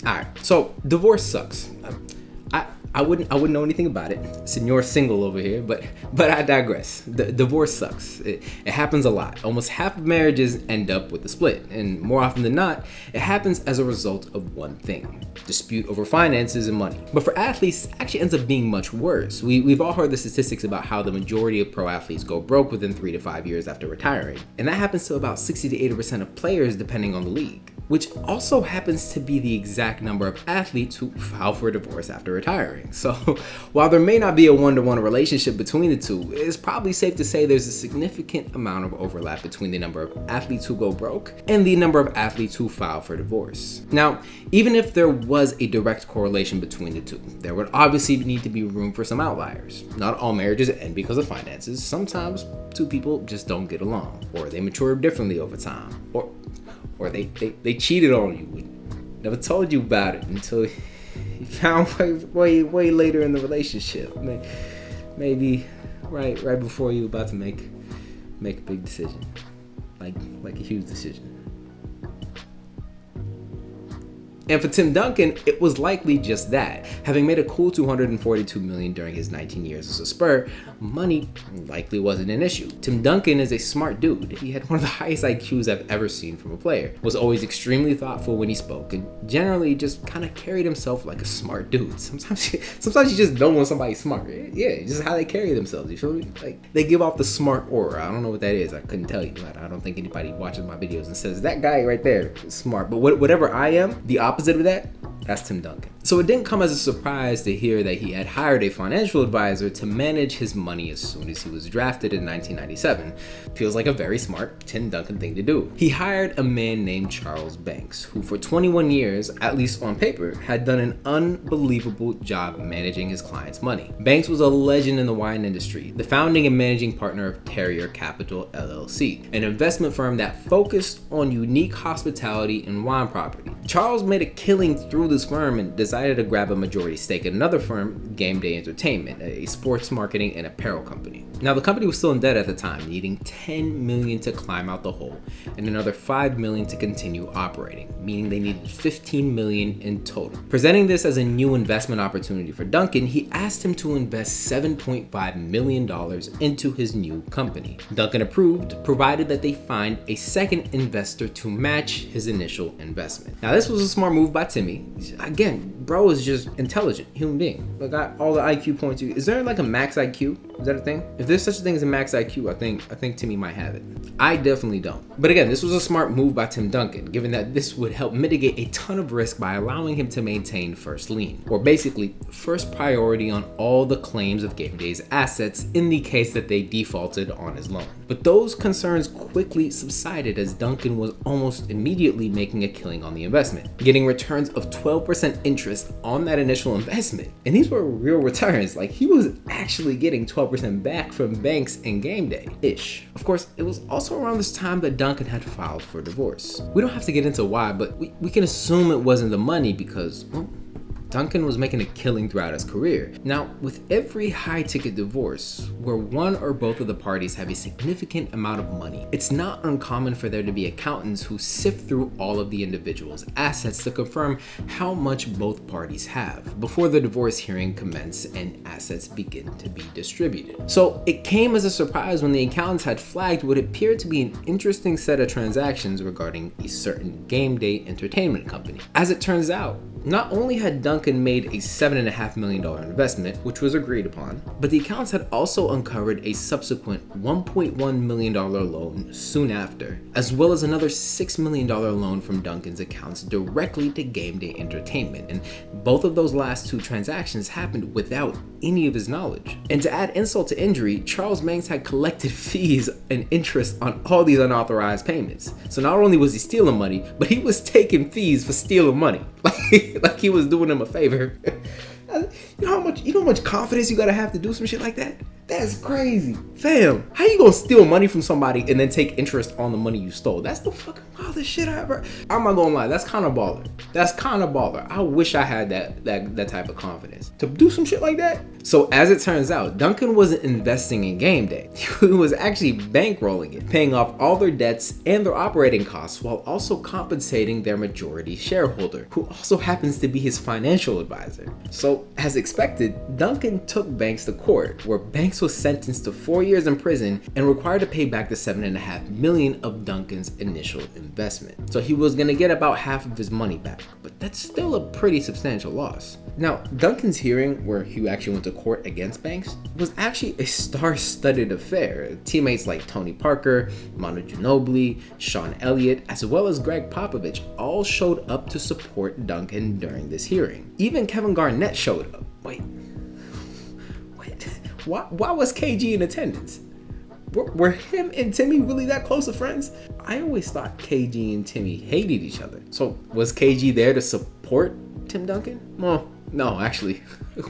All right, so divorce sucks. I wouldn't know anything about it. Senor single over here, but I digress. The divorce sucks. It happens a lot. Almost half of marriages end up with a split, and more often than not, it happens as a result of one thing: dispute over finances and money. But for athletes, it actually ends up being much worse. We've all heard the statistics about how the majority of pro athletes go broke within 3 to 5 years after retiring, and that happens to about 60 to 80% of players depending on the league, which also happens to be the exact number of athletes who file for divorce after retiring. So while there may not be a one-to-one relationship between the two, it's probably safe to say there's a significant amount of overlap between the number of athletes who go broke and the number of athletes who file for divorce. Now, even if there was a direct correlation between the two, there would obviously need to be room for some outliers. Not all marriages end because of finances. Sometimes two people just don't get along, or they mature differently over time, or they cheated on you and never told you about it until you found way later in the relationship. Maybe right before you were about to make a big decision, like a huge decision. And for Tim Duncan, it was likely just that. Having made a cool $242 million during his 19 years as a Spur, money likely wasn't an issue. Tim Duncan is a smart dude. He had one of the highest IQs I've ever seen from a player, was always extremely thoughtful when he spoke, and generally just kind of carried himself like a smart dude. Sometimes you just know when somebody's smart. Yeah, just how they carry themselves, you feel me? Like, they give off the smart aura. I don't know what that is. I couldn't tell you. I don't think anybody watches my videos and says, that guy right there is smart. But whatever I am, the opposite of that, that's Tim Duncan. So it didn't come as a surprise to hear that he had hired a financial advisor to manage his money as soon as he was drafted in 1997. Feels like a very smart Tim Duncan thing to do. He hired a man named Charles Banks, who for 21 years, at least on paper, had done an unbelievable job managing his clients' money. Banks was a legend in the wine industry, the founding and managing partner of Terrier Capital LLC, an investment firm that focused on unique hospitality and wine property. Charles made a killing through this firm and decided to grab a majority stake in another firm, Game Day Entertainment, a sports marketing and apparel company. Now, the company was still in debt at the time, needing $10 million to climb out the hole and another $5 million to continue operating, meaning they needed $15 million in total. Presenting this as a new investment opportunity for Duncan, he asked him to invest $7.5 million into his new company. Duncan approved, provided that they find a second investor to match his initial investment. Now, this was a smart move by Timmy. Again, bro is just intelligent human being. Like, got all the IQ points. Is there like a max IQ? Is that a thing? If there's such a thing as a max IQ, I think Timmy might have it. I definitely don't. But again, this was a smart move by Tim Duncan, given that this would help mitigate a ton of risk by allowing him to maintain first lien, or basically first priority on all the claims of Game Day's assets in the case that they defaulted on his loan. But those concerns quickly subsided as Duncan was almost immediately making a killing on the investment, getting returns of 12% interest on that initial investment. And these were real returns. Like, he was actually getting 12% back from Banks and Game Day-ish. Of course, it was also around this time that Duncan had filed for divorce. We don't have to get into why, but we can assume it wasn't the money because, well, Duncan was making a killing throughout his career. Now, with every high-ticket divorce, where one or both of the parties have a significant amount of money, it's not uncommon for there to be accountants who sift through all of the individual's assets to confirm how much both parties have before the divorce hearing commences and assets begin to be distributed. So it came as a surprise when the accountants had flagged what appeared to be an interesting set of transactions regarding a certain Game Day Entertainment company. As it turns out, not only had Duncan made a $7.5 million investment, which was agreed upon, but the accountants had also uncovered a subsequent $1.1 million loan soon after, as well as another $6 million loan from Duncan's accounts directly to Game Day Entertainment, and both of those last two transactions happened without any of his knowledge. And to add insult to injury, Charles Banks had collected fees and interest on all these unauthorized payments. So not only was he stealing money, but he was taking fees for stealing money. Like he was doing him a favor. You know how much confidence you gotta have to do some shit like that? That's crazy. Fam, how you gonna steal money from somebody and then take interest on the money you stole? That's the fucking wildest shit I ever. I'm not gonna lie, that's kind of baller. That's kind of baller. I wish I had that type of confidence to do some shit like that. So as it turns out, Duncan wasn't investing in game day. He was actually bankrolling it, paying off all their debts and their operating costs while also compensating their majority shareholder, who also happens to be his financial advisor. So as expected, Duncan took Banks to court, where Banks was sentenced to 4 years in prison and required to pay back the $7.5 million of Duncan's initial investment. So he was gonna get about half of his money back, but that's still a pretty substantial loss. Now, Duncan's hearing, where he actually went to court against Banks, was actually a star-studded affair. Teammates like Tony Parker, Manu Ginobili, Sean Elliott, as well as Greg Popovich all showed up to support Duncan during this hearing. Even Kevin Garnett showed up. Wait. Why was KG in attendance? Were him and Timmy really that close of friends? I always thought KG and Timmy hated each other. So was KG there to support Tim Duncan? Well, no, actually,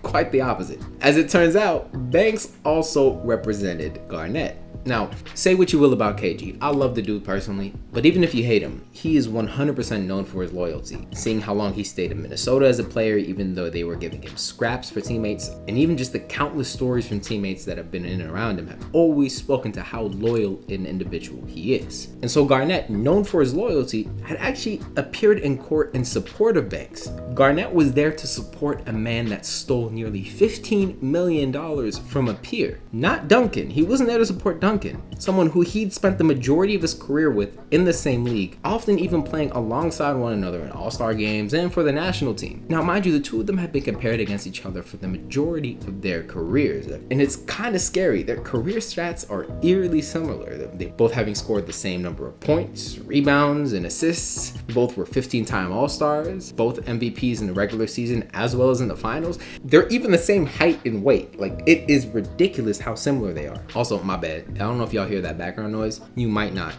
quite the opposite. As it turns out, Banks also represented Garnett. Now, say what you will about KG. I love the dude personally, but even if you hate him, he is 100% known for his loyalty. Seeing how long he stayed in Minnesota as a player, even though they were giving him scraps for teammates, and even just the countless stories from teammates that have been in and around him have always spoken to how loyal an individual he is. And so Garnett, known for his loyalty, had actually appeared in court in support of Banks. Garnett was there to support a man that stole nearly $15 million from a peer. Not Duncan. He wasn't there to support Duncan, someone who he'd spent the majority of his career with in the same league, often even playing alongside one another in all-star games and for the national team. Now, mind you, the two of them have been compared against each other for the majority of their careers, and it's kind of scary. Their career stats are eerily similar, they both having scored the same number of points, rebounds, and assists. Both were 15-time All-Stars, both MVPs in the regular season as well as in the finals. They're even the same height and weight. Like, it is ridiculous how similar they are. Also, my bad, I don't know if y'all hear that background noise. You might not,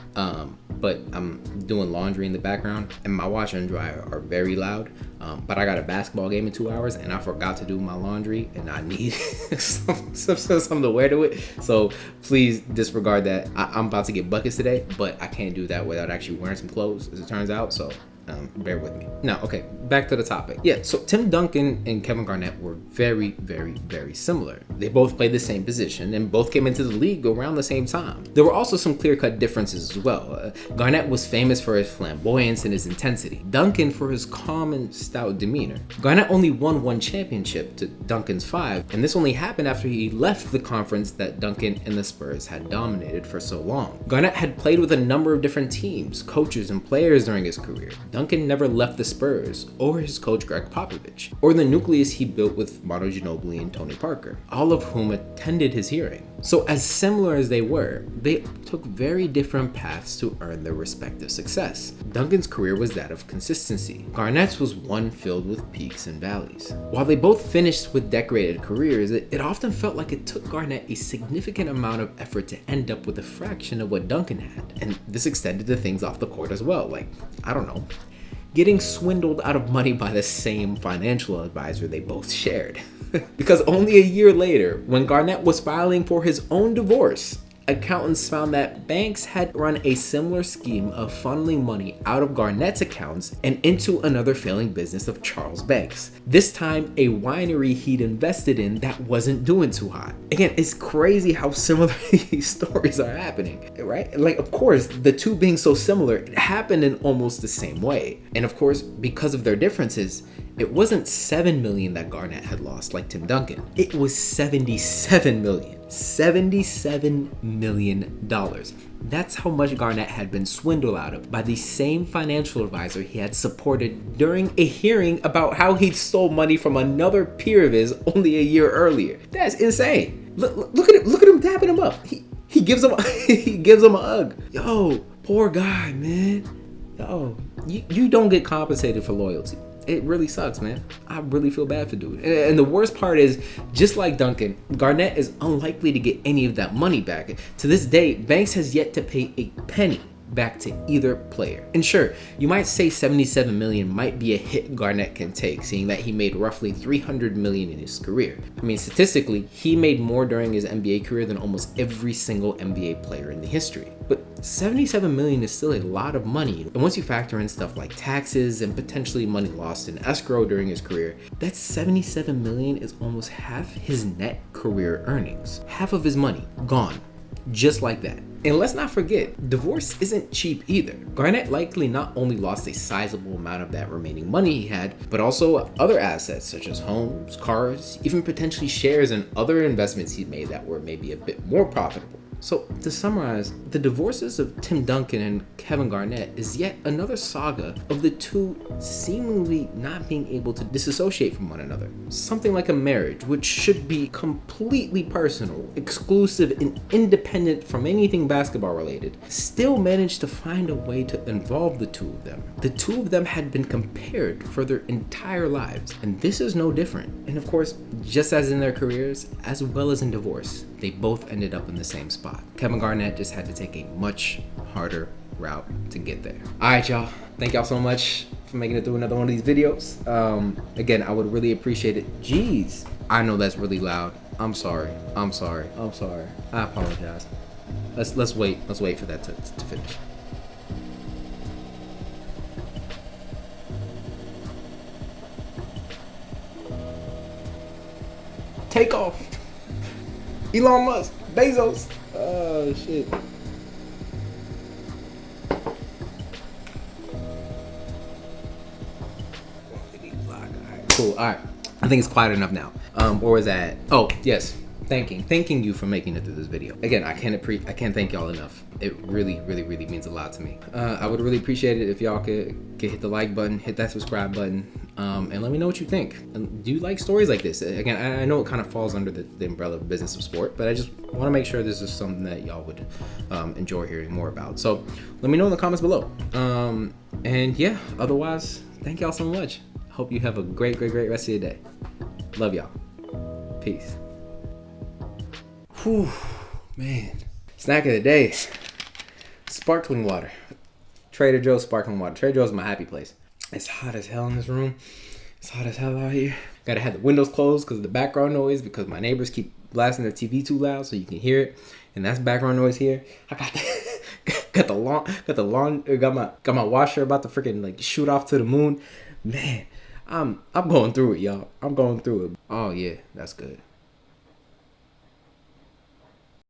but I'm doing laundry in the background and my washer and dryer are very loud. But I got a basketball game in 2 hours and I forgot to do my laundry and I need something to wear to it. So please disregard that. I'm about to get buckets today, but I can't do that without actually wearing some clothes, as it turns out. So bear with me. Now, okay, back to the topic. Yeah, so Tim Duncan and Kevin Garnett were very, very, very similar. They both played the same position and both came into the league around the same time. There were also some clear-cut differences as well. Garnett was famous for his flamboyance and his intensity. Duncan for his calm and stout demeanor. Garnett only won 1 championship to Duncan's 5, and this only happened after he left the conference that Duncan and the Spurs had dominated for so long. Garnett had played with a number of different teams, coaches, and players during his career. Duncan never left the Spurs, or his coach Greg Popovich, or the nucleus he built with Manu Ginobili and Tony Parker, all of whom attended his hearing. So as similar as they were, they took very different paths to earn their respective success. Duncan's career was that of consistency. Garnett's was one filled with peaks and valleys. While they both finished with decorated careers, it often felt like it took Garnett a significant amount of effort to end up with a fraction of what Duncan had. And this extended to things off the court as well, like, I don't know, getting swindled out of money by the same financial advisor they both shared. Because only a year later, when Garnett was filing for his own divorce, accountants found that Banks had run a similar scheme of funneling money out of Garnett's accounts and into another failing business of Charles Banks. This time, a winery he'd invested in that wasn't doing too hot. Again, it's crazy how similar these stories are happening, right? Like, of course, the two being so similar, it happened in almost the same way. And of course, because of their differences, it wasn't $7 million that Garnett had lost like Tim Duncan. It was $77 million. $77 million. That's how much Garnett had been swindled out of by the same financial advisor he had supported during a hearing about how he'd stole money from another peer of his only a year earlier. That's insane. Look at him dapping him up. He gives him he gives him a hug. Yo, poor guy, man. Yo, you don't get compensated for loyalty. It really sucks, man. I really feel bad for dude. And the worst part is, just like Duncan, Garnett is unlikely to get any of that money back. To this day, Banks has yet to pay a penny back to either player. And sure, you might say 77 million might be a hit Garnett can take, seeing that he made roughly 300 million in his career. I mean, statistically, he made more during his NBA career than almost every single NBA player in the history. But 77 million is still a lot of money. And once you factor in stuff like taxes and potentially money lost in escrow during his career, that 77 million is almost half his net career earnings. Half of his money gone, just like that. And let's not forget, divorce isn't cheap either. Garnett likely not only lost a sizable amount of that remaining money he had, but also other assets such as homes, cars, even potentially shares and other investments he made that were maybe a bit more profitable. So to summarize, the divorces of Tim Duncan and Kevin Garnett is yet another saga of the two seemingly not being able to disassociate from one another. Something like a marriage, which should be completely personal, exclusive, and independent from anything basketball related, still managed to find a way to involve the two of them. The two of them had been compared for their entire lives, and this is no different. And of course, just as in their careers, as well as in divorce, they both ended up in the same spot. Kevin Garnett just had to take a much harder route to get there. All right, y'all. Thank y'all so much for making it through another one of these videos. Again, I would really appreciate it. Jeez, I know that's really loud. I'm sorry. I apologize. Let's wait for that to finish. Take off. Elon Musk, Bezos. Oh shit. Cool. All right. I think it's quiet enough now. Where was that? Oh yes. Thanking you for making it through this video. Again, I can't thank y'all enough. It really means a lot to me. I would really appreciate it if y'all could hit the like button, hit that subscribe button, and let me know what you think. And do you like stories like this? Again, I know it kind of falls under the umbrella of business of sport, but I just want to make sure this is something that y'all would enjoy hearing more about. So let me know in the comments below. And yeah, otherwise, thank y'all so much. Hope you have a great rest of your day. Love y'all. Peace. Whew, man. Snack of the day. Sparkling water. Trader Joe's sparkling water. Trader Joe's is my happy place. It's hot as hell in this room. It's hot as hell out here. Gotta have the windows closed because of the background noise, because my neighbors keep blasting their TV too loud so you can hear it. And that's background noise here. I got my washer about to freaking like shoot off to the moon. Man, I'm going through it, y'all. I'm going through it. Oh yeah, that's good.